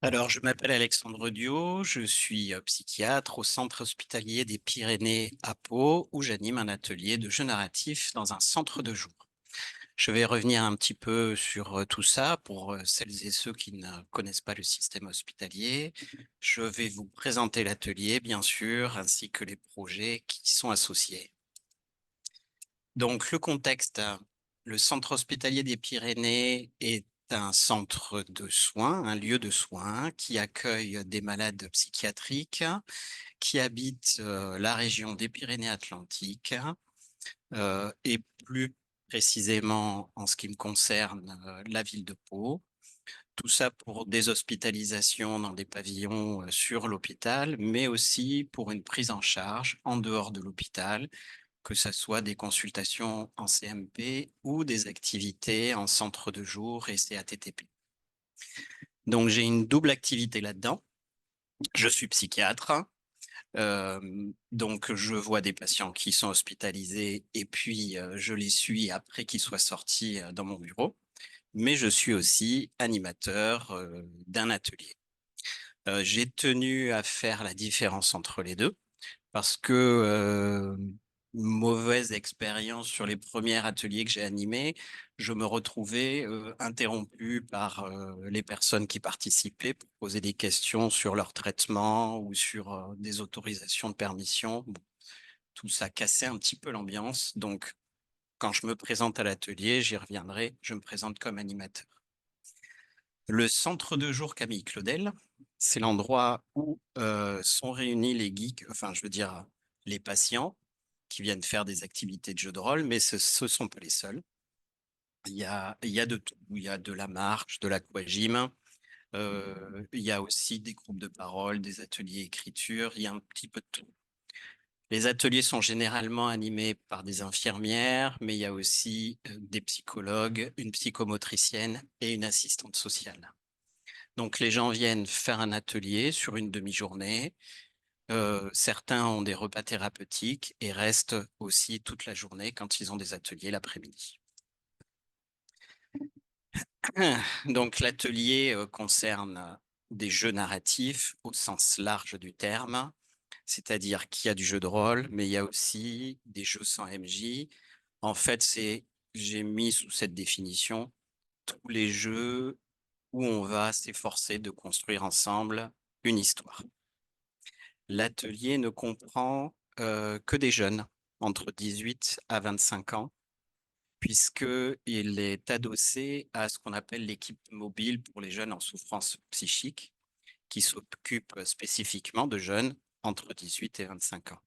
Alors, je m'appelle Alexandre Dio, je suis psychiatre au centre hospitalier des Pyrénées à Pau, où j'anime un atelier de jeu narratif dans un centre de jour. Je vais revenir un petit peu sur tout ça pour celles et ceux qui ne connaissent pas le système hospitalier. Je vais vous présenter l'atelier, bien sûr, ainsi que les projets qui y sont associés. Donc, le contexte, le centre hospitalier des Pyrénées est un centre de soins, un lieu de soins qui accueille des malades psychiatriques qui habitent la région des Pyrénées-Atlantiques et plus précisément en ce qui me concerne la ville de Pau. Tout ça pour des hospitalisations dans des pavillons sur l'hôpital, mais aussi pour une prise en charge en dehors de l'hôpital, que ce soit des consultations en CMP ou des activités en centre de jour et CATTP. Donc j'ai une double activité là-dedans. Je suis psychiatre, donc je vois des patients qui sont hospitalisés et puis je les suis après qu'ils soient sortis dans mon bureau. Mais je suis aussi animateur d'un atelier. J'ai tenu à faire la différence entre les deux parce que mauvaise expérience sur les premiers ateliers que j'ai animés, je me retrouvais interrompu par les personnes qui participaient pour poser des questions sur leur traitement ou sur des autorisations de permission. Bon, tout ça cassait un petit peu l'ambiance. Donc, quand je me présente à l'atelier, j'y reviendrai, je me présente comme animateur. Le centre de jour Camille Claudel, c'est l'endroit où sont réunis les geeks, enfin, je veux dire, les patients qui viennent faire des activités de jeu de rôle, mais ce ne sont pas les seuls. Il y a de tout. Il y a de la marche, de l'aquagym. Il y a aussi des groupes de parole, des ateliers écriture. Il y a un petit peu de tout. Les ateliers sont généralement animés par des infirmières, mais il y a aussi des psychologues, une psychomotricienne et une assistante sociale. Donc les gens viennent faire un atelier sur une demi-journée. Certains ont des repas thérapeutiques et restent aussi toute la journée quand ils ont des ateliers l'après-midi. Donc l'atelier concerne des jeux narratifs au sens large du terme, c'est-à-dire qu'il y a du jeu de rôle, mais il y a aussi des jeux sans MJ. En fait, j'ai mis sous cette définition tous les jeux où on va s'efforcer de construire ensemble une histoire. L'atelier ne comprend que des jeunes entre 18 à 25 ans, puisqu'il est adossé à ce qu'on appelle l'équipe mobile pour les jeunes en souffrance psychique, qui s'occupe spécifiquement de jeunes entre 18 et 25 ans.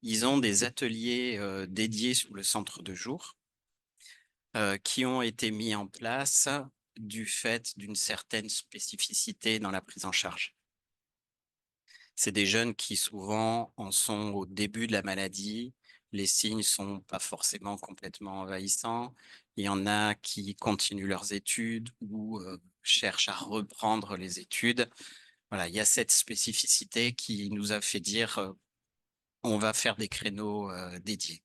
Ils ont des ateliers dédiés sur le centre de jour qui ont été mis en place du fait d'une certaine spécificité dans la prise en charge. C'est des jeunes qui souvent en sont au début de la maladie. Les signes sont pas forcément complètement envahissants. Il y en a qui continuent leurs études ou cherchent à reprendre les études. Voilà, il y a cette spécificité qui nous a fait dire on va faire des créneaux dédiés.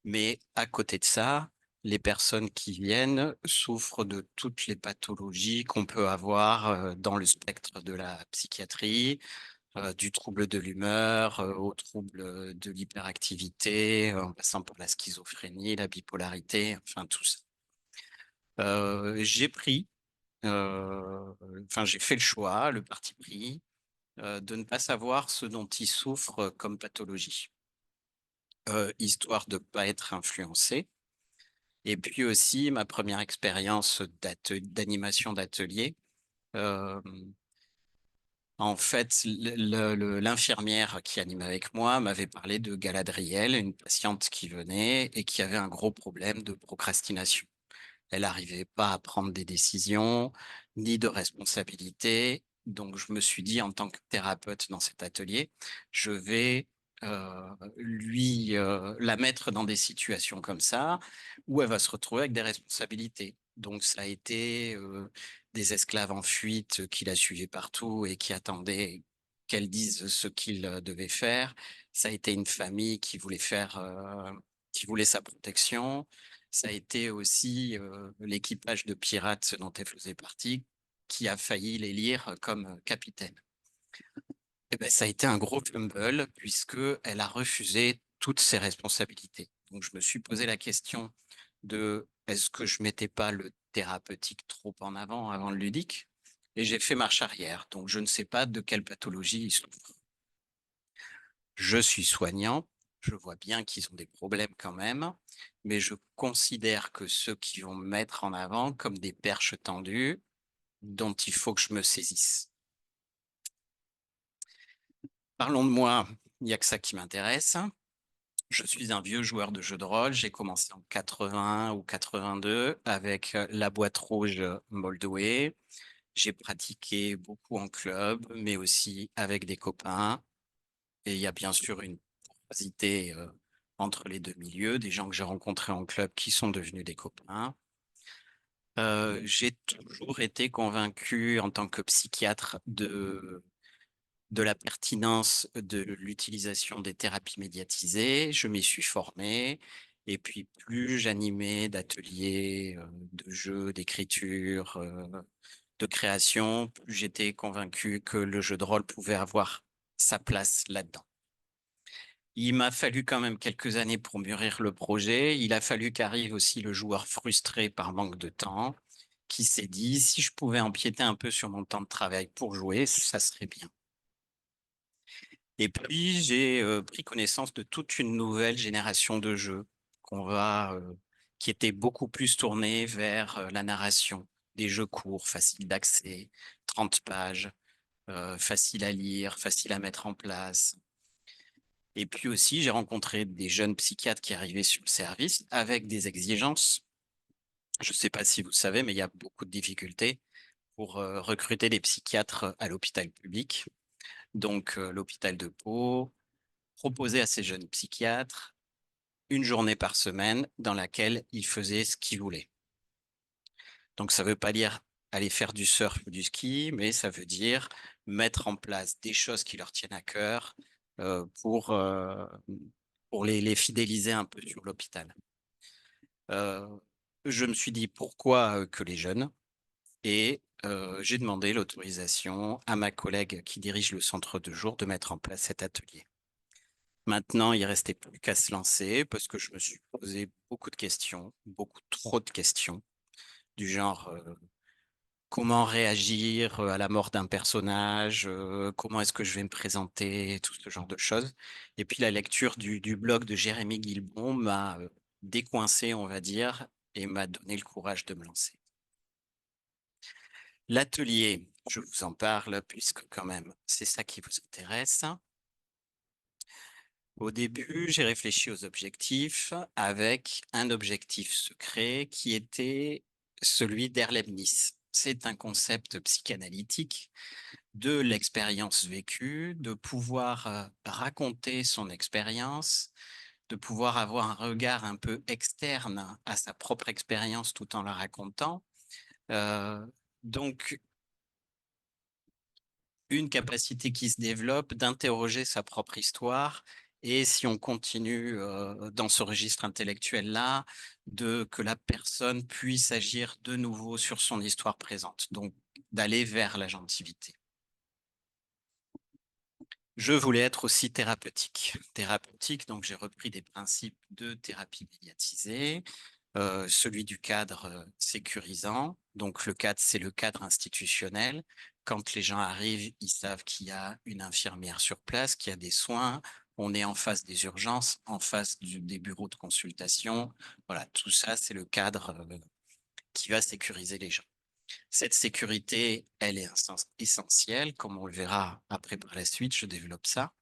Mais à côté de ça, les personnes qui viennent souffrent de toutes les pathologies qu'on peut avoir dans le spectre de la psychiatrie, du trouble de l'humeur au trouble de l'hyperactivité, en passant par la schizophrénie, la bipolarité, enfin tout ça. J'ai pris, enfin j'ai fait le choix, le parti pris, de ne pas savoir ce dont ils souffrent comme pathologie, histoire de ne pas être influencé. Et puis aussi ma première expérience d'animation d'atelier. euh, En fait, l'infirmière qui anime avec moi m'avait parlé de Galadriel, une patiente qui venait et qui avait un gros problème de procrastination. Elle n'arrivait pas à prendre des décisions, ni de responsabilité. Donc, je me suis dit, en tant que thérapeute dans cet atelier, je vais la mettre dans des situations comme ça, où elle va se retrouver avec des responsabilités. Donc, ça a été des esclaves en fuite qui la suivaient partout et qui attendaient qu'elle dise ce qu'il devait faire. Ça a été une famille qui voulait sa protection. Ça a été aussi l'équipage de pirates dont elle faisait partie qui a failli l'élire comme capitaine. Eh ben, ça a été un gros fumble puisque elle a refusé toutes ses responsabilités. Donc, je me suis posé la question de est-ce que je mettais pas le thérapeutique trop en avant le ludique? Et j'ai fait marche arrière. Donc, je ne sais pas de quelle pathologie il souffre. Je suis soignant, je vois bien qu'ils ont des problèmes quand même, mais je considère que ceux qui vont me mettre en avant comme des perches tendues dont il faut que je me saisisse. Parlons de moi, il n'y a que ça qui m'intéresse. Je suis un vieux joueur de jeux de rôle. J'ai commencé en 80 ou 82 avec la boîte rouge Moldway. J'ai pratiqué beaucoup en club, mais aussi avec des copains. Et il y a bien sûr une porosité entre les deux milieux, des gens que j'ai rencontrés en club qui sont devenus des copains. J'ai toujours été convaincu en tant que psychiatre de la pertinence de l'utilisation des thérapies médiatisées. Je m'y suis formé. Et puis, plus j'animais d'ateliers, de jeux, d'écriture, de création, plus j'étais convaincu que le jeu de rôle pouvait avoir sa place là-dedans. Il m'a fallu quand même quelques années pour mûrir le projet. Il a fallu qu'arrive aussi le joueur frustré par manque de temps, qui s'est dit, si je pouvais empiéter un peu sur mon temps de travail pour jouer, ça serait bien. Et puis, j'ai pris connaissance de toute une nouvelle génération de jeux qui étaient beaucoup plus tournés vers la narration, des jeux courts, faciles d'accès, 30 pages, faciles à lire, faciles à mettre en place. Et puis aussi, j'ai rencontré des jeunes psychiatres qui arrivaient sur le service avec des exigences. Je ne sais pas si vous savez, mais il y a beaucoup de difficultés pour recruter des psychiatres à l'hôpital public. Donc, l'hôpital de Pau proposait à ces jeunes psychiatres une journée par semaine dans laquelle ils faisaient ce qu'ils voulaient. Donc, ça ne veut pas dire aller faire du surf ou du ski, mais ça veut dire mettre en place des choses qui leur tiennent à cœur euh, pour, euh, pour les fidéliser un peu sur l'hôpital. Euh, je me suis dit pourquoi que les jeunes et j'ai demandé l'autorisation à ma collègue qui dirige le centre de jour de mettre en place cet atelier. Maintenant, il restait plus qu'à se lancer parce que je me suis posé beaucoup de questions, beaucoup trop de questions, du genre comment réagir à la mort d'un personnage, comment est-ce que je vais me présenter, tout ce genre de choses. Et puis la lecture du blog de Jérémy Guilbon m'a décoincé, on va dire, et m'a donné le courage de me lancer. L'atelier, je vous en parle puisque quand même, c'est ça qui vous intéresse. Au début, j'ai réfléchi aux objectifs avec un objectif secret qui était celui d'Erlebnis. C'est un concept psychanalytique de l'expérience vécue, de pouvoir raconter son expérience, de pouvoir avoir un regard un peu externe à sa propre expérience tout en la racontant. Euh, donc, une capacité qui se développe d'interroger sa propre histoire et si on continue dans ce registre intellectuel-là, de que la personne puisse agir de nouveau sur son histoire présente, donc d'aller vers l'agentivité. Je voulais être aussi thérapeutique. Thérapeutique, donc j'ai repris des principes de thérapie médiatisée, celui du cadre sécurisant. Donc le cadre, c'est le cadre institutionnel. Quand les gens arrivent, ils savent qu'il y a une infirmière sur place, qu'il y a des soins. On est en face des urgences, en face des bureaux de consultation. Voilà, tout ça, c'est le cadre qui va sécuriser les gens. Cette sécurité, elle est essentielle, comme on le verra après par la suite, je développe ça,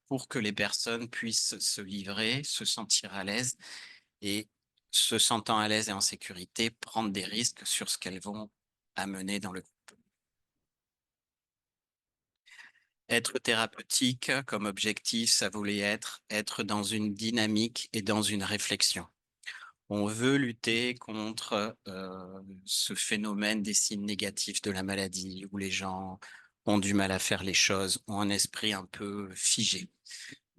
pour que les personnes puissent se livrer, se sentir à l'aise et se sentant à l'aise et en sécurité, prendre des risques sur ce qu'elles vont amener dans le groupe. Être thérapeutique comme objectif, ça voulait être dans une dynamique et dans une réflexion. On veut lutter contre ce phénomène des signes négatifs de la maladie où les gens ont du mal à faire les choses, ont un esprit un peu figé.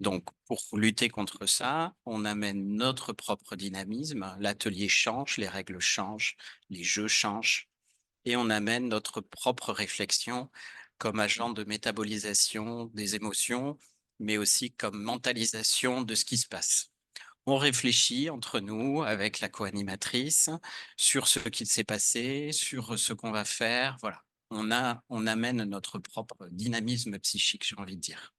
Donc, pour lutter contre ça, on amène notre propre dynamisme. L'atelier change, les règles changent, les jeux changent. et on amène notre propre réflexion comme agent de métabolisation des émotions, mais aussi comme mentalisation de ce qui se passe. On réfléchit entre nous avec la co-animatrice sur ce qui s'est passé, sur ce qu'on va faire. Voilà, on amène notre propre dynamisme psychique, j'ai envie de dire.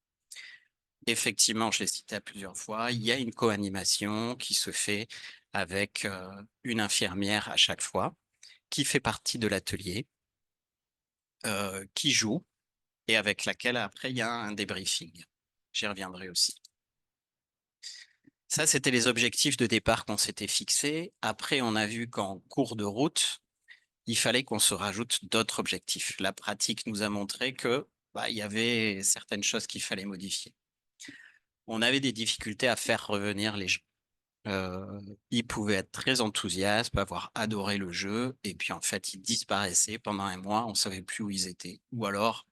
Effectivement, je l'ai cité à plusieurs fois, il y a une co-animation qui se fait avec une infirmière à chaque fois, qui fait partie de l'atelier, qui joue et avec laquelle après il y a un débriefing. J'y reviendrai aussi. Ça, c'était les objectifs de départ qu'on s'était fixés. Après, on a vu qu'en cours de route, il fallait qu'on se rajoute d'autres objectifs. La pratique nous a montré que il y avait certaines choses qu'il fallait modifier. On avait des difficultés à faire revenir les gens. Ils pouvaient être très enthousiastes, avoir adoré le jeu, et puis en fait, ils disparaissaient pendant un mois, on ne savait plus où ils étaient. Ou alors,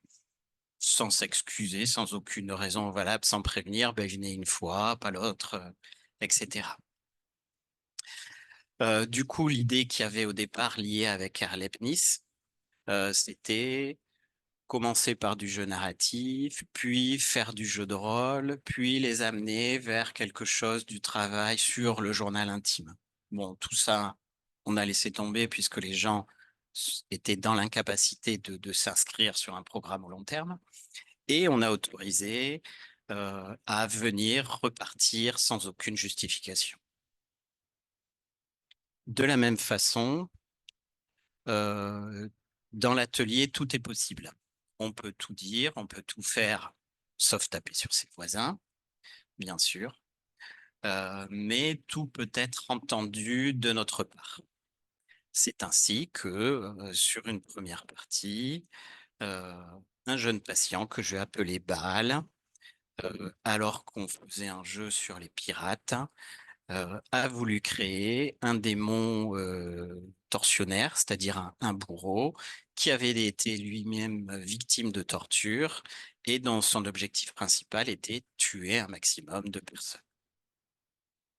sans s'excuser, sans aucune raison valable, sans prévenir, ben, ils venaient une fois, pas l'autre, etc. Du coup, l'idée qu'il y avait au départ liée avec Karl Leibniz, c'était commencer par du jeu narratif, puis faire du jeu de rôle, puis les amener vers quelque chose du travail sur le journal intime. Bon, tout ça, on a laissé tomber puisque les gens étaient dans l'incapacité de s'inscrire sur un programme au long terme. Et on a autorisé à venir repartir sans aucune justification. De la même façon, dans l'atelier, tout est possible. On peut tout dire, on peut tout faire, sauf taper sur ses voisins, bien sûr, mais tout peut être entendu de notre part. C'est ainsi que, sur une première partie, euh, un jeune patient que je vais appeler Baal, alors qu'on faisait un jeu sur les pirates, a voulu créer un démon tortionnaire, c'est-à-dire un bourreau, qui avait été lui-même victime de torture et dont son objectif principal était tuer un maximum de personnes.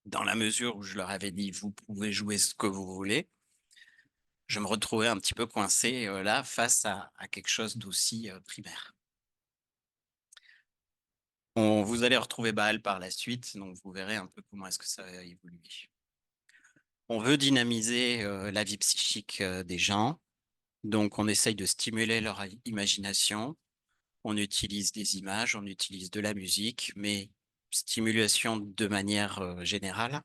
Dans la mesure où je leur avais dit, vous pouvez jouer ce que vous voulez, je me retrouvais un petit peu coincé là face à quelque chose d'aussi primaire. Vous allez retrouver Baal par la suite, donc vous verrez un peu comment est-ce que ça va évoluer. On veut dynamiser la vie psychique des gens, donc on essaye de stimuler leur imagination. On utilise des images, on utilise de la musique, mais stimulation de manière générale,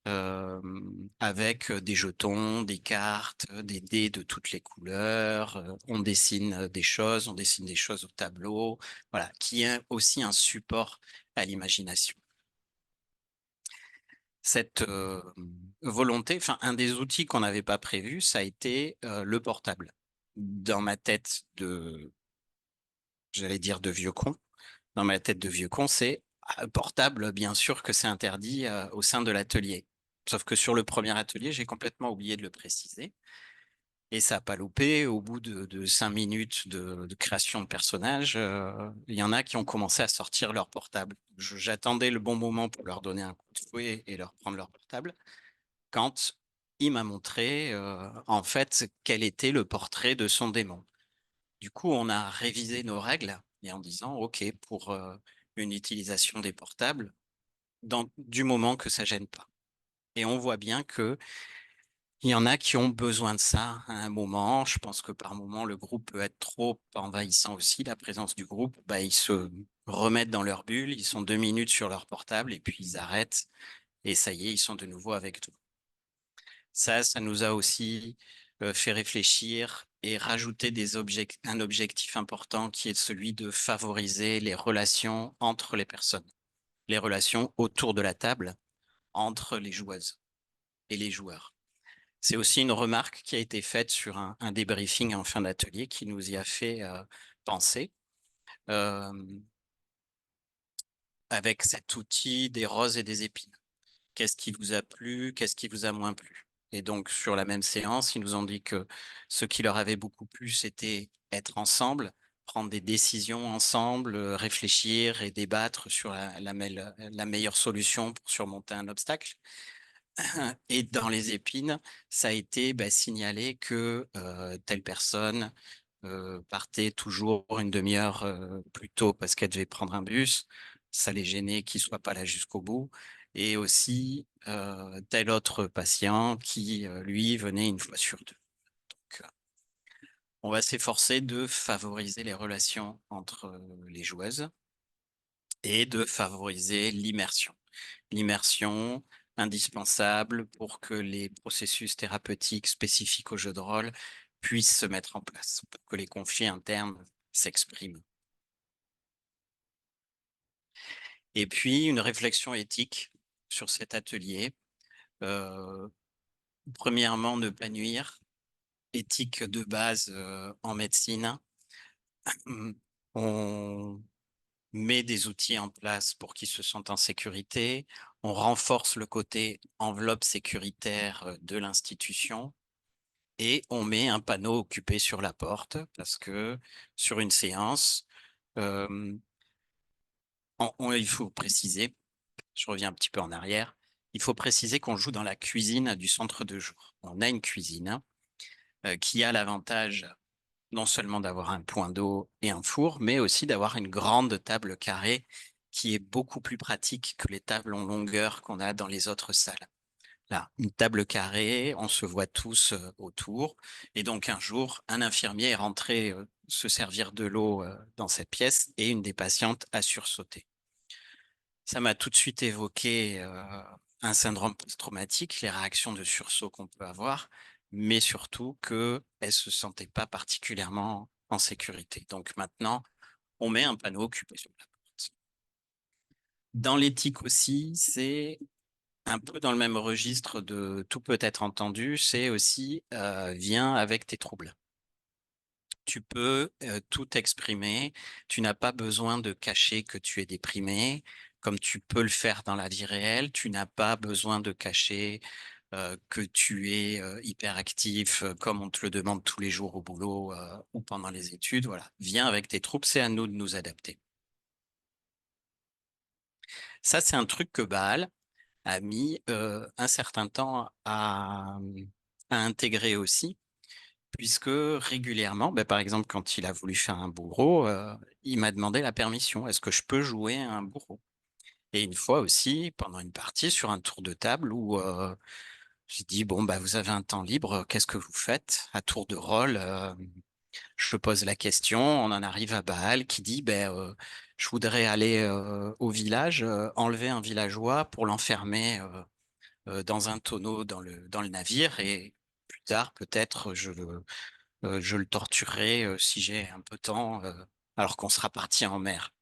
euh, avec des jetons, des cartes, des dés de toutes les couleurs. On dessine des dessine des choses au tableau, voilà, qui est aussi un support à l'imagination. Cette volonté, enfin, un des outils qu'on n'avait pas prévu, ça a été le portable. Dans ma tête j'allais dire de vieux con, dans ma tête de vieux con, c'est portable, bien sûr que c'est interdit au sein de l'atelier. Sauf que sur le premier atelier, j'ai complètement oublié de le préciser. Et ça n'a pas loupé. Au bout de 5 minutes de création de personnages, il y en a qui ont commencé à sortir leur portable. J'attendais le bon moment pour leur donner un coup de fouet et leur prendre leur portable quand il m'a montré en fait quel était le portrait de son démon. Du coup, on a révisé nos règles et en disant, OK, pour une utilisation des portables, du moment que ça gêne pas. Et on voit bien que il y en a qui ont besoin de ça à un moment. Je pense que par moment, le groupe peut être trop envahissant aussi. La présence du groupe, ils se remettent dans leur bulle, ils sont 2 minutes sur leur portable et puis ils arrêtent. Et ça y est, ils sont de nouveau avec nous. Ça nous a aussi fait réfléchir et rajouter un objectif important qui est celui de favoriser les relations entre les personnes, les relations autour de la table entre les joueuses et les joueurs. C'est aussi une remarque qui a été faite sur un débriefing en fin d'atelier qui nous y a fait penser euh, avec cet outil des roses et des épines. Qu'est-ce qui vous a plu, qu'est-ce qui vous a moins plu? Et donc, sur la même séance, ils nous ont dit que ce qui leur avait beaucoup plu, c'était être ensemble, prendre des décisions ensemble, réfléchir et débattre sur la meilleure solution pour surmonter un obstacle. Et dans les épines, ça a été signalé que telle personne partait toujours une demi-heure plus tôt parce qu'elle devait prendre un bus. Ça les gênait qu'il ne soit pas là jusqu'au bout. Et aussi tel autre patient qui, lui, venait une fois sur deux. Donc, on va s'efforcer de favoriser les relations entre les joueuses et de favoriser l'immersion. L'immersion indispensable pour que les processus thérapeutiques spécifiques au jeu de rôle puissent se mettre en place, pour que les conflits internes s'expriment. Et puis, une réflexion éthique sur cet atelier. Euh, Premièrement, ne pas nuire. Éthique de base en médecine. On met des outils en place pour qu'ils se sentent en sécurité. On renforce le côté enveloppe sécuritaire de l'institution et on met un panneau occupé sur la porte parce que sur une séance, euh, il faut préciser, je reviens un petit peu en arrière, il faut préciser qu'on joue dans la cuisine du centre de jour. On a une cuisine qui a l'avantage non seulement d'avoir un point d'eau et un four, mais aussi d'avoir une grande table carrée qui est beaucoup plus pratique que les tables en longueur qu'on a dans les autres salles. Là, une table carrée, on se voit tous autour. Et donc un jour, un infirmier est rentré se servir de l'eau dans cette pièce et une des patientes a sursauté. Ça m'a tout de suite évoqué un syndrome post-traumatique, les réactions de sursaut qu'on peut avoir, mais surtout qu'elle ne se sentait pas particulièrement en sécurité. Donc maintenant, on met un panneau occupé sur la porte. Dans l'éthique aussi, c'est un peu dans le même registre de tout peut être entendu, c'est aussi viens avec tes troubles. Tu peux tout exprimer, tu n'as pas besoin de cacher que tu es déprimé, comme tu peux le faire dans la vie réelle, tu n'as pas besoin de cacher que tu es hyperactif, comme on te le demande tous les jours au boulot ou pendant les études. Voilà, viens avec tes troubles, c'est à nous de nous adapter. Ça, c'est un truc que Baal a mis un certain temps à intégrer aussi, puisque régulièrement, par exemple, quand il a voulu faire un bourreau, il m'a demandé la permission. Est-ce que je peux jouer un bourreau? Et une fois aussi, pendant une partie, sur un tour de table où j'ai dit, bon, vous avez un temps libre, qu'est-ce que vous faites? À tour de rôle, je pose la question, on en arrive à Baal qui dit, je voudrais aller au village, enlever un villageois pour l'enfermer dans un tonneau dans le navire et plus tard, peut-être, je le torturerai si j'ai un peu de temps, alors qu'on sera parti en mer.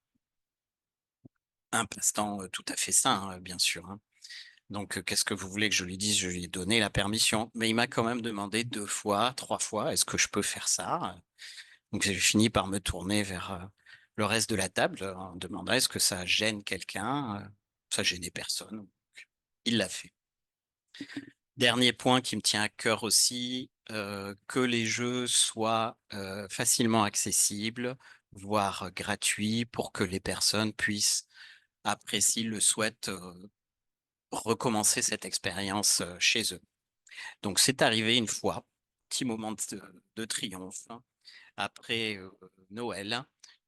Un passe-temps tout à fait sain, bien sûr, hein. Donc, qu'est-ce que vous voulez que je lui dise? Je lui ai donné la permission, mais il m'a quand même demandé 2 fois, 3 fois, est-ce que je peux faire ça? Donc, j'ai fini par me tourner vers le reste de la table en demandant est-ce que ça gêne quelqu'un? Ça gênait personne. Il l'a fait. Dernier point qui me tient à cœur aussi, que les jeux soient facilement accessibles, voire gratuits, pour que les personnes puissent, après s'ils le souhaitent, recommencer cette expérience chez eux. Donc c'est arrivé une fois, petit moment de triomphe, hein, après Noël,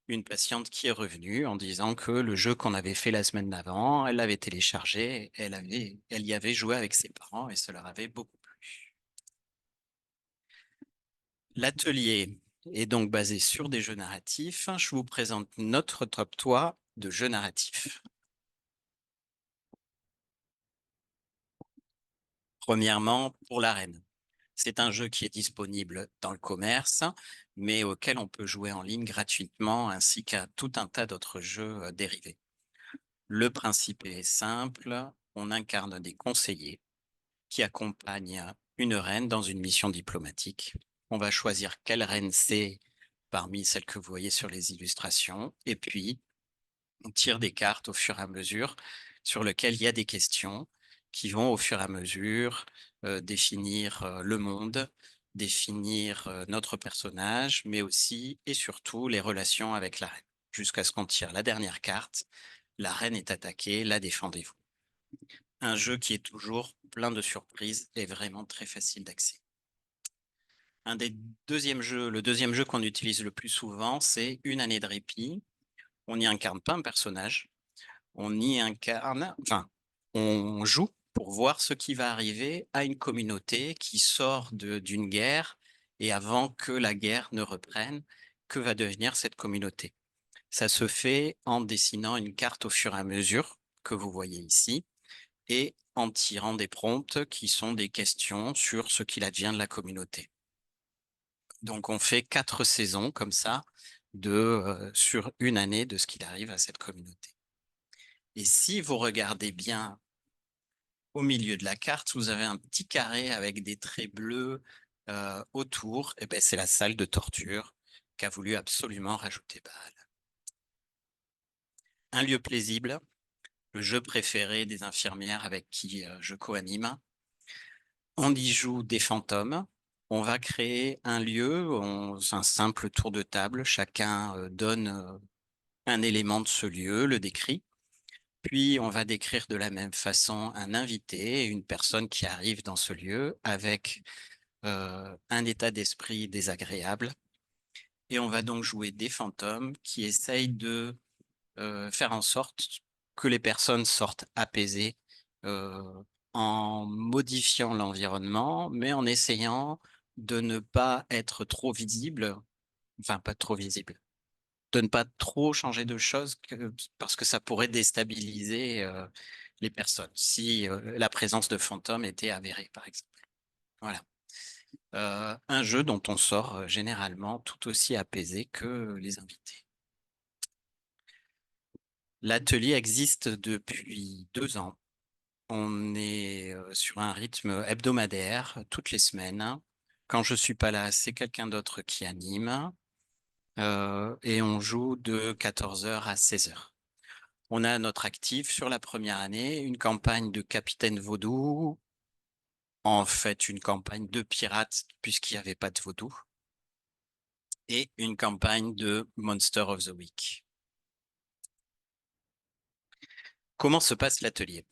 une patiente qui est revenue en disant que le jeu qu'on avait fait la semaine d'avant, elle l'avait téléchargé, elle y avait joué avec ses parents et ça leur avait beaucoup plu. L'atelier est donc basé sur des jeux narratifs. Je vous présente notre top 3 de jeux narratifs. Premièrement, pour l'arène. C'est un jeu qui est disponible dans le commerce, mais auquel on peut jouer en ligne gratuitement, ainsi qu'à tout un tas d'autres jeux dérivés. Le principe est simple, on incarne des conseillers qui accompagnent une reine dans une mission diplomatique. On va choisir quelle reine c'est parmi celles que vous voyez sur les illustrations, et puis on tire des cartes au fur et à mesure sur lesquelles il y a des questions qui vont au fur et à mesure définir le monde, définir notre personnage, mais aussi et surtout les relations avec la reine. Jusqu'à ce qu'on tire la dernière carte, la reine est attaquée, la défendez-vous. un jeu qui est toujours plein de surprises et vraiment très facile d'accès. Le deuxième jeu qu'on utilise le plus souvent, c'est Une année de répit. On n'y incarne pas un personnage, on joue pour voir ce qui va arriver à une communauté qui sort d'une guerre et avant que la guerre ne reprenne, que va devenir cette communauté. Ça se fait en dessinant une carte au fur et à mesure que vous voyez ici et en tirant des prompts qui sont des questions sur ce qu'il advient de la communauté. Donc on fait 4 saisons comme ça sur une année de ce qu'il arrive à cette communauté. Et si vous regardez bien au milieu de la carte, vous avez un petit carré avec des traits bleus autour. Et ben, c'est la salle de torture qu'a voulu absolument rajouter Bâle. Un lieu paisible, le jeu préféré des infirmières avec qui je co-anime. On y joue des fantômes. On va créer un lieu, un simple tour de table. Chacun donne un élément de ce lieu, le décrit. Puis, on va décrire de la même façon un invité, une personne qui arrive dans ce lieu avec un état d'esprit désagréable. Et on va donc jouer des fantômes qui essayent de faire en sorte que les personnes sortent apaisées euh, en modifiant l'environnement, mais en essayant de ne pas être trop visible, enfin pas trop visible, de ne pas trop changer de choses parce que ça pourrait déstabiliser les personnes si la présence de fantômes était avérée, par exemple. Voilà. Un jeu dont on sort généralement tout aussi apaisé que les invités. L'atelier existe depuis 2 ans. On est sur un rythme hebdomadaire toutes les semaines. Quand je suis pas là, c'est quelqu'un d'autre qui anime. Et on joue de 14 heures à 16 heures. On a à notre actif sur la première année une campagne de Capitaine Vaudou, en fait une campagne de pirates puisqu'il n'y avait pas de vaudou, et une campagne de Monster of the Week. Comment se passe l'atelier?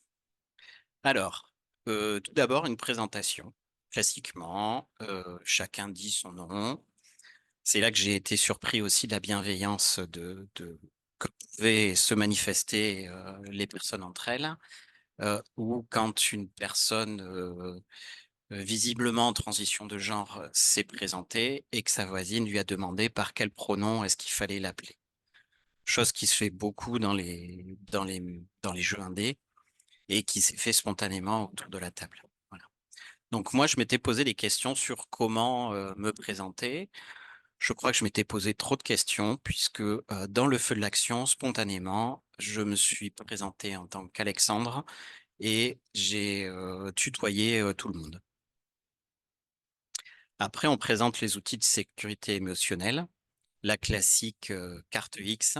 Alors, tout d'abord une présentation. Classiquement, chacun dit son nom. C'est là que j'ai été surpris aussi de la bienveillance que pouvaient se manifester les personnes entre elles. Ou quand une personne visiblement en transition de genre s'est présentée et que sa voisine lui a demandé par quel pronom est-ce qu'il fallait l'appeler. Chose qui se fait beaucoup dans les jeux indés et qui s'est fait spontanément autour de la table. Voilà. Donc moi, je m'étais posé des questions sur comment me présenter. Je crois que je m'étais posé trop de questions puisque dans le feu de l'action, spontanément, je me suis présenté en tant qu'Alexandre et j'ai tutoyé tout le monde. Après, on présente les outils de sécurité émotionnelle, la classique carte X,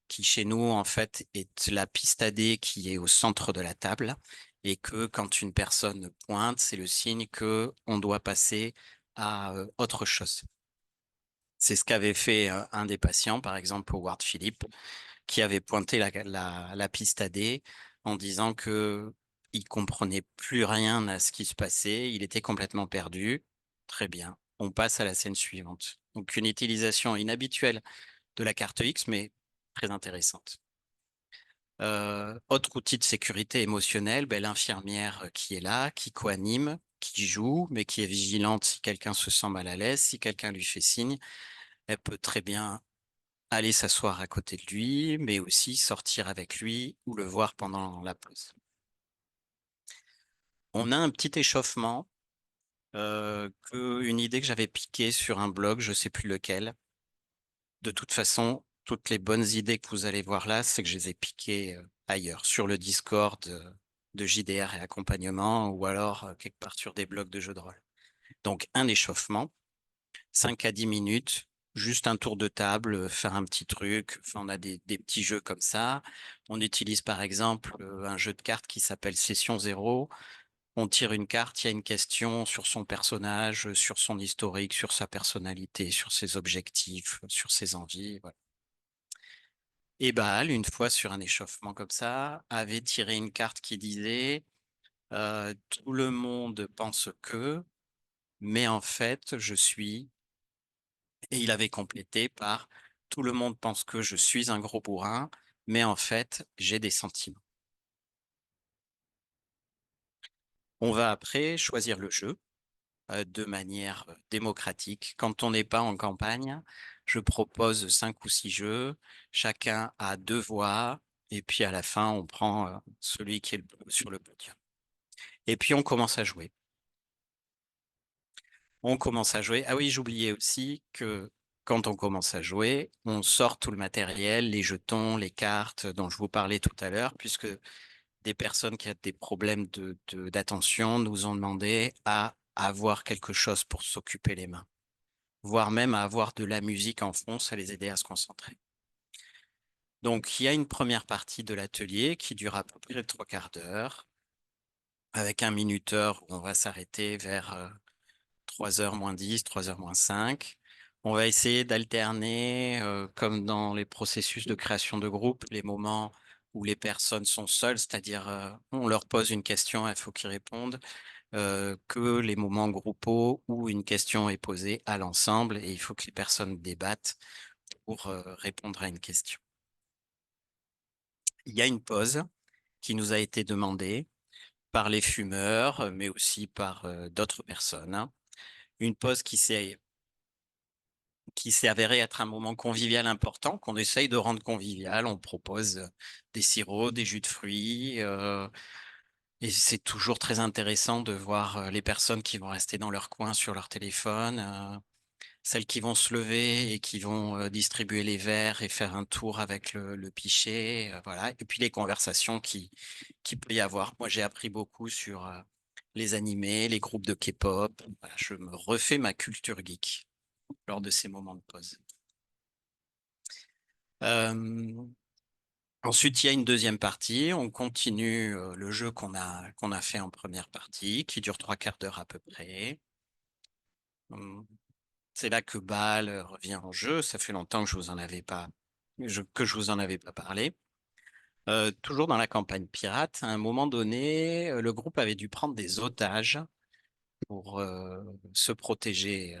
qui chez nous, en fait, est la piste AD qui est au centre de la table et que quand une personne pointe, c'est le signe que on doit passer à autre chose. C'est ce qu'avait fait un des patients, par exemple, Howard Philippe, qui avait pointé la piste AD en disant que il comprenait plus rien à ce qui se passait, il était complètement perdu. Très bien, on passe à la scène suivante. Donc une utilisation inhabituelle de la carte X, mais très intéressante. Autre outil de sécurité émotionnelle, ben, l'infirmière qui est là, qui co-anime, qui joue, mais qui est vigilante si quelqu'un se sent mal à l'aise, si quelqu'un lui fait signe, elle peut très bien aller s'asseoir à côté de lui, mais aussi sortir avec lui ou le voir pendant la pause. On a un petit échauffement, une idée que j'avais piquée sur un blog, je ne sais plus lequel. De toute façon, toutes les bonnes idées que vous allez voir là, c'est que je les ai piquées ailleurs, sur le Discord de JDR et accompagnement, ou alors quelque part sur des blogs de jeux de rôle. Donc un échauffement, 5 à 10 minutes, juste un tour de table, faire un petit truc. Enfin, on a des petits jeux comme ça. On utilise par exemple un jeu de cartes qui s'appelle Session Zéro. On tire une carte, il y a une question sur son personnage, sur son historique, sur sa personnalité, sur ses objectifs, sur ses envies. Voilà. Et Baal, une fois sur un échauffement comme ça, avait tiré une carte qui disait Tout le monde pense que, mais en fait, je suis, et il avait complété par tout le monde pense que je suis un gros bourrin, mais en fait, j'ai des sentiments. On va après choisir le jeu de manière démocratique. Quand on n'est pas en campagne, je propose 5 ou 6 jeux. Chacun a 2 voix. Et puis à la fin, on prend celui qui est sur le podium. Et puis on commence à jouer. On commence à jouer. Ah oui, j'oubliais aussi que quand on commence à jouer, on sort tout le matériel, les jetons, les cartes dont je vous parlais tout à l'heure, puisque des personnes qui ont des problèmes d'attention nous ont demandé à avoir quelque chose pour s'occuper les mains, voire même à avoir de la musique en fond, ça les aidait à se concentrer. Donc, il y a une première partie de l'atelier qui dure à peu près 3 quarts d'heure, avec un minuteur où on va s'arrêter vers 3h moins 10, 3h moins 5. On va essayer d'alterner, comme dans les processus de création de groupe, les moments où les personnes sont seules, c'est-à-dire on leur pose une question, il faut qu'ils répondent, que les moments groupaux où une question est posée à l'ensemble et il faut que les personnes débattent pour répondre à une question. Il y a une pause qui nous a été demandée par les fumeurs, mais aussi par d'autres personnes. Une pause qui s'est avérée être un moment convivial important, qu'on essaye de rendre convivial. On propose des sirops, des jus de fruits, et c'est toujours très intéressant de voir les personnes qui vont rester dans leur coin sur leur téléphone, celles qui vont se lever et qui vont distribuer les verres et faire un tour avec le pichet, voilà. Et puis les conversations qui peut y avoir. Moi, j'ai appris beaucoup sur les animés, les groupes de K-pop. Voilà, je me refais ma culture geek lors de ces moments de pause. Euh, Ensuite, il y a une deuxième partie. On continue le jeu qu'on a fait en première partie, qui dure 3 quarts d'heure à peu près. Hum, C'est là que Bâle revient en jeu. Ça fait longtemps que je vous en avais pas, que je vous en avais pas parlé. Toujours dans la campagne pirate, à un moment donné, le groupe avait dû prendre des otages pour se protéger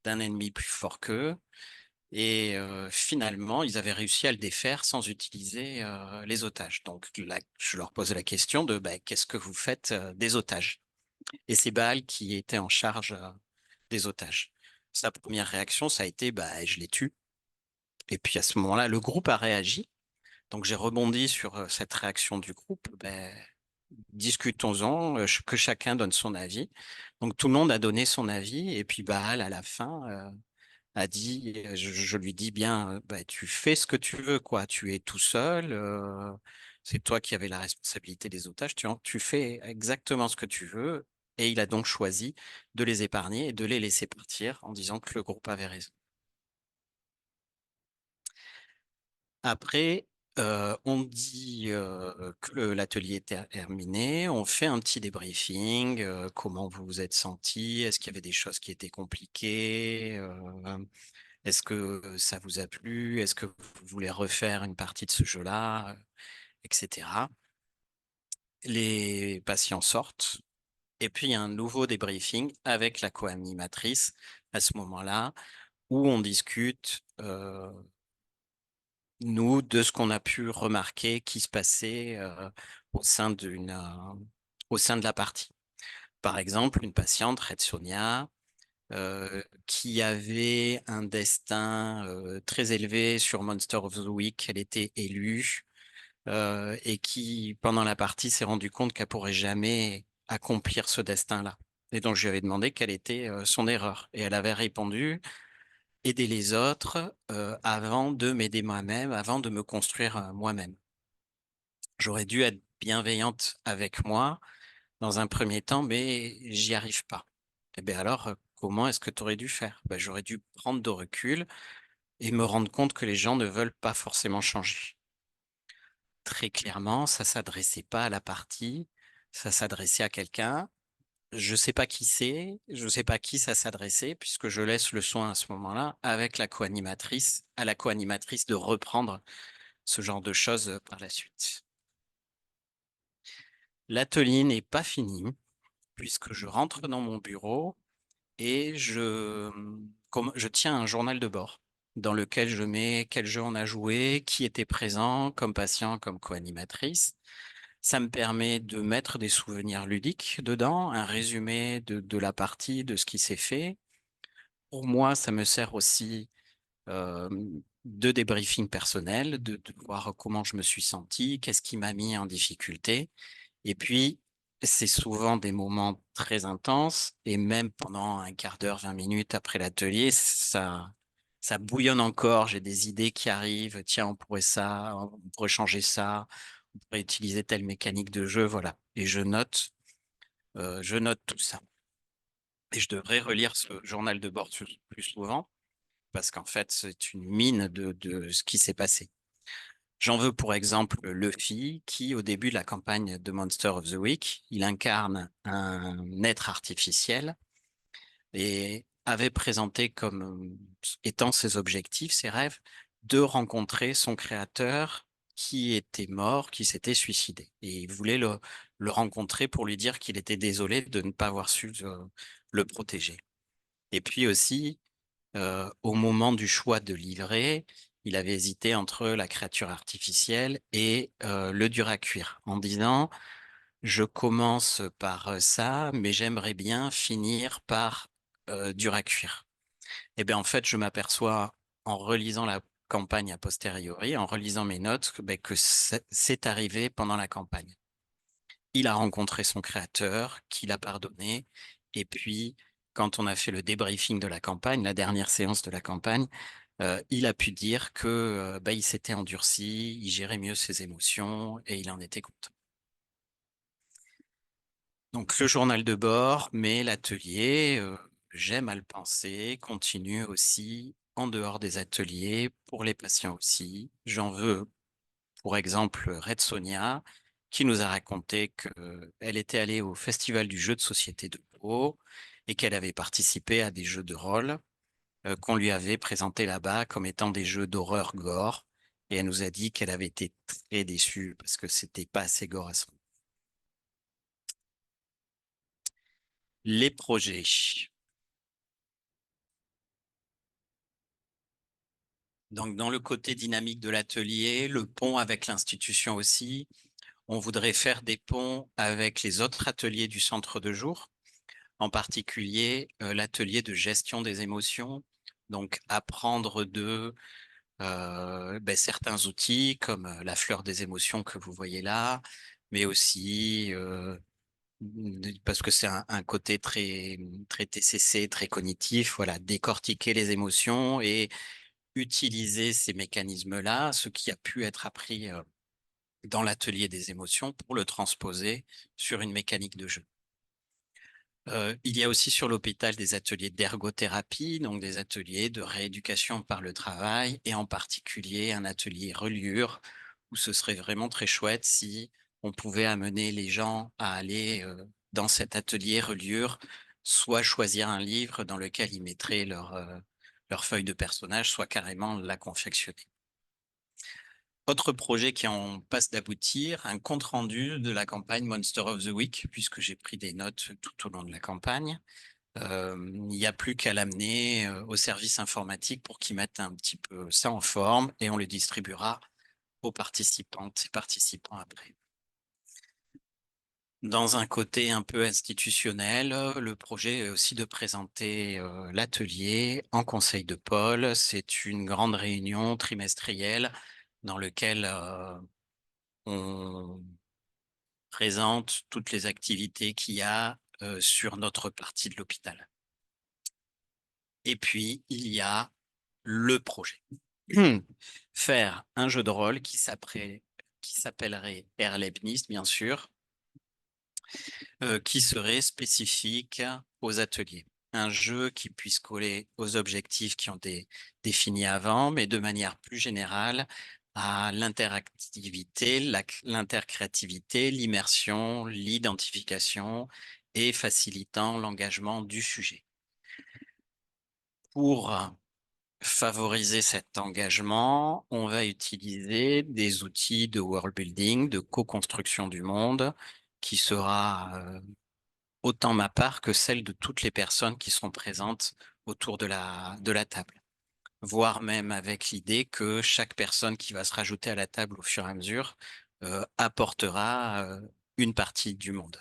d'un ennemi plus fort qu'eux. Et finalement, ils avaient réussi à le défaire sans utiliser les otages. Donc là, je leur pose la question de bah, qu'est-ce que vous faites des otages? Et c'est Baal qui était en charge des otages. Sa première réaction, ça a été bah, je les tue. Et puis à ce moment-là, le groupe a réagi. Donc j'ai rebondi sur cette réaction du groupe. Ben, discutons-en, que chacun donne son avis. Donc tout le monde a donné son avis. Et puis Baal, à la fin, a dit, je lui dis bien, bah, tu fais ce que tu veux, quoi. Tu es tout seul, c'est toi qui avais la responsabilité des otages, tu fais exactement ce que tu veux. Et il a donc choisi de les épargner et de les laisser partir en disant que le groupe avait raison. Après, on dit que l'atelier est terminé, on fait un petit débriefing, comment vous vous êtes senti, est-ce qu'il y avait des choses qui étaient compliquées, est-ce que ça vous a plu? Est-ce que vous voulez refaire une partie de ce jeu-là, etc. Les patients sortent et puis il y a un nouveau débriefing avec la co-animatrice à ce moment-là où on discute, nous, de ce qu'on a pu remarquer qui se passait au sein au sein de la partie. Par exemple, une patiente, Red Sonia, qui avait un destin très élevé sur Monster of the Week. Elle était élue et qui, pendant la partie, s'est rendu compte qu'elle pourrait jamais accomplir ce destin-là. Et donc, je lui avais demandé quelle était son erreur. Et elle avait répondu, aider les autres avant de m'aider moi-même, avant de me construire moi-même. J'aurais dû être bienveillante avec moi dans un premier temps, mais j'y arrive pas. Eh bien alors, comment est-ce que tu aurais dû faire? Ben, j'aurais dû prendre de recul et me rendre compte que les gens ne veulent pas forcément changer. Très clairement, ça s'adressait pas à la partie, ça s'adressait à quelqu'un. Je sais pas qui c'est, je sais pas qui ça s'adressait, puisque je laisse le soin à ce moment-là avec la co-animatrice, à la co-animatrice de reprendre ce genre de choses par la suite. L'atelier n'est pas fini puisque je rentre dans mon bureau et je tiens un journal de bord dans lequel je mets quel jeu on a joué, qui était présent comme patient, comme co-animatrice. Ça me permet de mettre des souvenirs ludiques dedans, un résumé de la partie, de ce qui s'est fait. Pour moi, ça me sert aussi euh, de débriefing personnel, de voir comment je me suis senti, qu'est-ce qui m'a mis en difficulté. Et puis, c'est souvent des moments très intenses et même pendant un quart d'heure, 20 minutes après l'atelier, ça bouillonne encore. J'ai des idées qui arrivent. Tiens, on pourrait changer ça, on pourrait utiliser telle mécanique de jeu, voilà. Et je note tout ça. Et je devrais relire ce journal de bord plus souvent parce qu'en fait, c'est une mine de ce qui s'est passé. J'en veux pour exemple Luffy, qui au début de la campagne de Monster of the Week, il incarne un être artificiel et avait présenté comme étant ses objectifs, ses rêves, de rencontrer son créateur qui était mort, qui s'était suicidé. Et il voulait le rencontrer pour lui dire qu'il était désolé de ne pas avoir su le protéger. Et puis aussi, au moment du choix de livrer, il avait hésité entre la créature artificielle et le dur à cuire, en disant, je commence par ça, mais j'aimerais bien finir par dur à cuire. Et bien en fait, je m'aperçois en relisant la campagne a posteriori, en relisant mes notes, que c'est arrivé pendant la campagne. Il a rencontré son créateur, qu'il a pardonné, et puis quand on a fait le débriefing de la campagne, la dernière séance de la campagne, il a pu dire que il s'était endurci, il gérait mieux ses émotions et il en était content. Donc le journal de bord, mais l'atelier, j'aime à le penser, continue aussi en dehors des ateliers, pour les patients aussi. J'en veux pour exemple Red Sonia, qui nous a raconté qu'elle était allée au Festival du jeu de société de Pau et qu'elle avait participé à des jeux de rôle qu'on lui avait présentés là-bas comme étant des jeux d'horreur gore. Et elle nous a dit qu'elle avait été très déçue parce que c'était pas assez gore à son. Les projets. Donc, dans le côté dynamique de l'atelier, le pont avec l'institution aussi, on voudrait faire des ponts avec les autres ateliers du centre de jour, en particulier l'atelier de gestion des émotions. Donc, apprendre de certains outils comme la fleur des émotions que vous voyez là, mais aussi parce que c'est un côté très TCC, très cognitif, voilà, décortiquer les émotions et utiliser ces mécanismes-là, ce qui a pu être appris dans l'atelier des émotions pour le transposer sur une mécanique de jeu. Il y a aussi sur l'hôpital des ateliers d'ergothérapie, donc des ateliers de rééducation par le travail, et en particulier un atelier reliure, où ce serait vraiment très chouette si on pouvait amener les gens à aller dans cet atelier reliure, soit choisir un livre dans lequel ils mettraient leur feuille de personnage, soit carrément la confectionner. Autre projet qui en passe d'aboutir, un compte-rendu de la campagne Monster of the Week, puisque j'ai pris des notes tout au long de la campagne. Il n'y a plus qu'à l'amener au service informatique pour qu'ils mettent un petit peu ça en forme et on le distribuera aux participantes et participants après. Dans un côté un peu institutionnel, le projet est aussi de présenter l'atelier en conseil de pôle. C'est une grande réunion trimestrielle dans laquelle on présente toutes les activités qu'il y a sur notre partie de l'hôpital. Et puis, il y a le projet. Faire un jeu de rôle qui s'appellerait Erlebnis, bien sûr, qui serait spécifique aux ateliers. Un jeu qui puisse coller aux objectifs qui ont été définis avant, mais de manière plus générale à l'interactivité, l'intercréativité, l'immersion, l'identification et facilitant l'engagement du sujet. Pour favoriser cet engagement, on va utiliser des outils de world building, de co-construction du monde, qui sera autant ma part que celle de toutes les personnes qui seront présentes autour de la table. Voire même avec l'idée que chaque personne qui va se rajouter à la table au fur et à mesure apportera une partie du monde.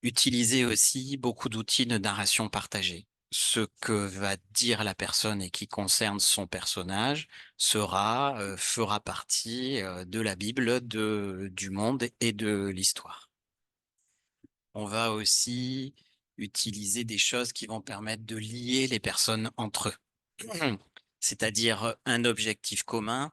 Utiliser aussi beaucoup d'outils de narration partagée. Ce que va dire la personne et qui concerne son personnage fera partie de la Bible, du monde et de l'histoire. On va aussi utiliser des choses qui vont permettre de lier les personnes entre eux. C'est-à-dire un objectif commun,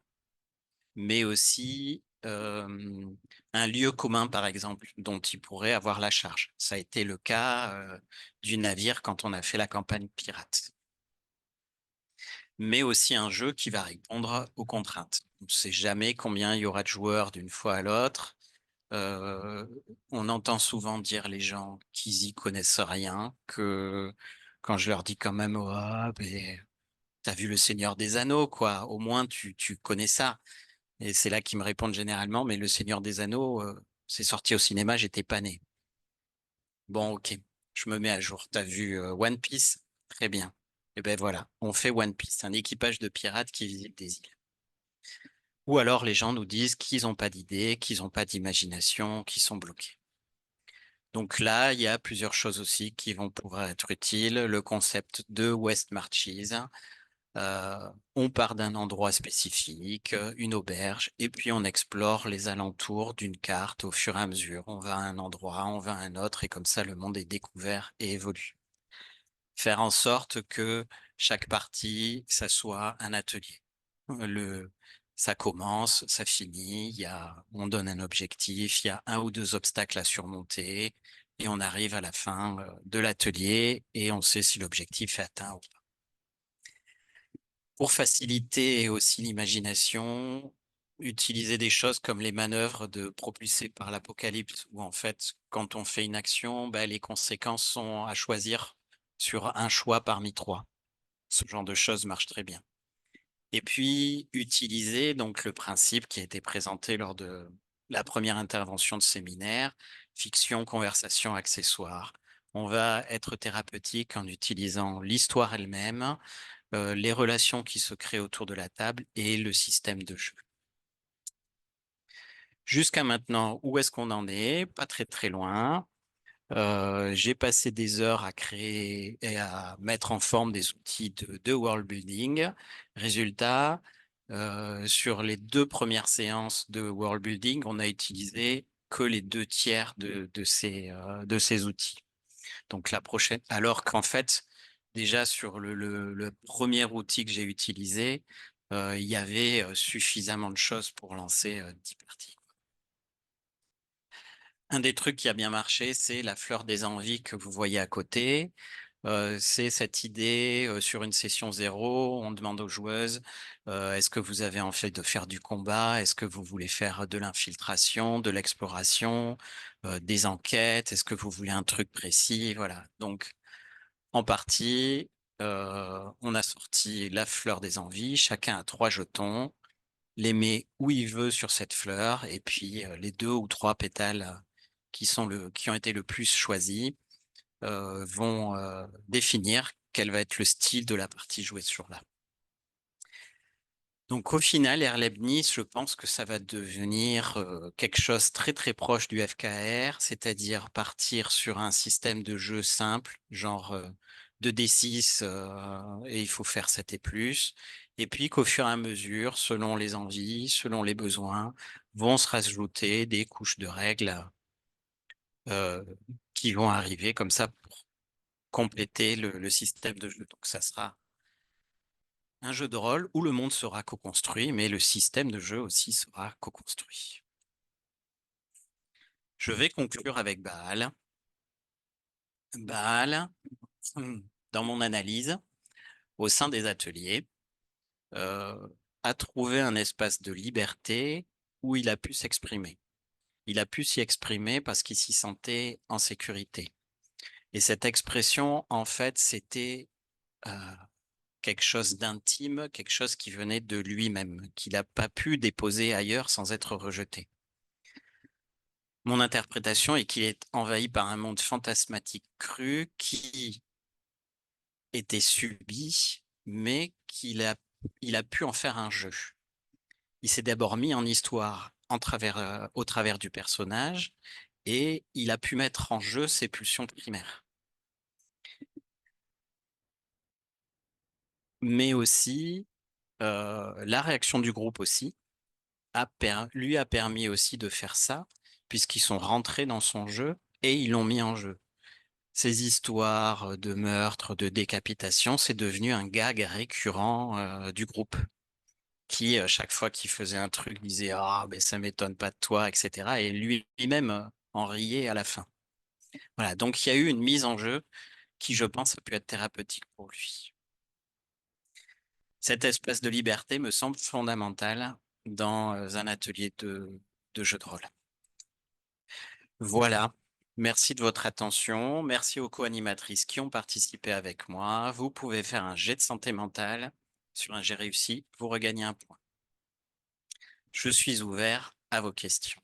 mais aussi un lieu commun, par exemple, dont ils pourraient avoir la charge. Ça a été le cas du navire quand on a fait la campagne pirate. Mais aussi un jeu qui va répondre aux contraintes. On ne sait jamais combien il y aura de joueurs d'une fois à l'autre. On entend souvent dire les gens qu'ils y connaissent rien, que quand je leur dis quand même, oh, ben, t'as vu le Seigneur des Anneaux, quoi. Au moins, tu connais ça. Et c'est là qu'ils me répondent généralement, mais le Seigneur des Anneaux, c'est sorti au cinéma, j'étais pas né. Bon, ok, je me mets à jour. T'as vu One Piece? Très bien. Et ben voilà, on fait One Piece, un équipage de pirates qui visite des îles. Ou alors les gens nous disent qu'ils n'ont pas d'idées, qu'ils n'ont pas d'imagination, qu'ils sont bloqués. Donc là, il y a plusieurs choses aussi qui vont pouvoir être utiles. Le concept de West Marches. On part d'un endroit spécifique, une auberge, et puis on explore les alentours d'une carte au fur et à mesure. On va à un endroit, on va à un autre, et comme ça, le monde est découvert et évolue. Faire en sorte que chaque partie, ça soit un atelier. Le, Ça commence, ça finit, on donne un objectif, il y a un ou deux obstacles à surmonter, et on arrive à la fin de l'atelier et on sait si l'objectif est atteint ou pas. Pour faciliter aussi l'imagination, utiliser des choses comme les manœuvres propulsées par l'apocalypse, où en fait, quand on fait une action, ben, les conséquences sont à choisir sur un choix parmi trois. Ce genre de choses marche très bien. Et puis, utiliser donc le principe qui a été présenté lors de la première intervention de séminaire, fiction, conversation, accessoire. On va être thérapeutique en utilisant l'histoire elle-même, les relations qui se créent autour de la table et le système de jeu. Jusqu'à maintenant, où est-ce qu'on en est? Pas très très loin. J'ai passé des heures à créer et à mettre en forme des outils de world building. Résultat, sur les 2 premières séances de world building, on a utilisé que les 2 tiers de ces outils. Donc la prochaine, alors qu'en fait, déjà sur le premier outil que j'ai utilisé, il y avait suffisamment de choses pour lancer 10 parties. Un des trucs qui a bien marché, c'est la fleur des envies que vous voyez à côté. C'est cette idée sur une session 0, on demande aux joueuses est-ce que vous avez envie de faire du combat? Est-ce que vous voulez faire de l'infiltration, de l'exploration, des enquêtes? Est-ce que vous voulez un truc précis? Voilà. Donc, en partie, on a sorti la fleur des envies. Chacun a 3 jetons, les met où il veut sur cette fleur, et puis les 2 ou 3 pétales qui ont été le plus choisis vont définir quel va être le style de la partie jouée sur là. Donc au final, Air Leibniz, je pense que ça va devenir quelque chose très très proche du FKR, c'est-à-dire partir sur un système de jeu simple, genre 2D6 et il faut faire 7 et plus, et puis qu'au fur et à mesure, selon les envies, selon les besoins, vont se rajouter des couches de règles euh, qui vont arriver comme ça pour compléter le système de jeu. Donc ça sera un jeu de rôle où le monde sera co-construit, mais le système de jeu aussi sera co-construit. Je vais conclure avec Baal. Baal, dans mon analyse, au sein des ateliers, a trouvé un espace de liberté où il a pu s'exprimer. Il a pu s'y exprimer parce qu'il s'y sentait en sécurité. Et cette expression, en fait, c'était quelque chose d'intime, quelque chose qui venait de lui-même, qu'il n'a pas pu déposer ailleurs sans être rejeté. Mon interprétation est qu'il est envahi par un monde fantasmatique cru qui était subi, mais il a pu en faire un jeu. Il s'est d'abord mis en histoire au travers du personnage et il a pu mettre en jeu ses pulsions primaires. Mais aussi, la réaction du groupe aussi lui a permis aussi de faire ça, puisqu'ils sont rentrés dans son jeu et ils l'ont mis en jeu. Ces histoires de meurtre, de décapitation, c'est devenu un gag récurrent du groupe qui, chaque fois qu'il faisait un truc, disait ah, ben ça m'étonne pas de toi, etc. Et lui-même en riait à la fin. Voilà, donc il y a eu une mise en jeu qui, je pense, a pu être thérapeutique pour lui. Cette espèce de liberté me semble fondamentale dans un atelier de jeu de rôle. Voilà. Merci de votre attention. Merci aux co-animatrices qui ont participé avec moi. Vous pouvez faire un jet de santé mentale. Sur un jet réussi, vous regagnez un point. Je suis ouvert à vos questions.